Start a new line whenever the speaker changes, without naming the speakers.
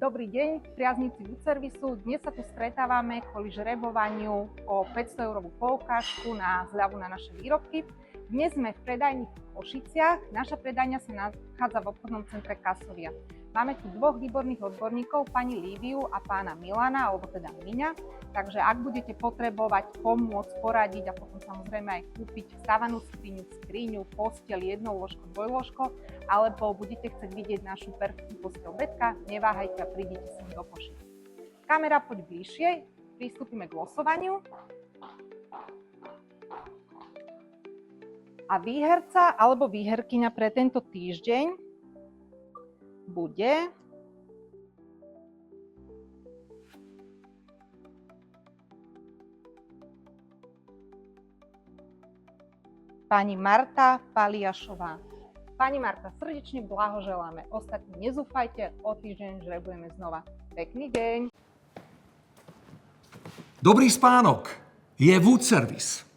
Dobrý deň, priaznici Foodservisu. Dnes sa tu stretávame kvôli žrebovaniu o 500 eurovú poukážku na zľavu na naše výrobky. Dnes sme v predajni v Košiciach. Naša predajňa sa nachádza v obchodnom centre Kasovia. Máme tu dvoch výborných odborníkov, pani Líviu a pána Milana, alebo teda Miňa. Takže ak budete potrebovať pomôcť, poradiť a potom samozrejme aj kúpiť stávanú skriňu, posteľ, jednolôžko, dvojlôžko, alebo budete chcieť vidieť našu perfektnú posteľ betka, neváhajte a prídite sem do Košic. Kamera, poď bližšie, pristúpime k losovaniu. A výherca alebo výherkyňa pre tento týždeň bude pani Marta Paliašová. Pani Marta, srdečne blahoželáme. Ostatní nezúfajte, o týždeň žrebujeme znova. Pekný deň.
Dobrý spánok je Foodservice.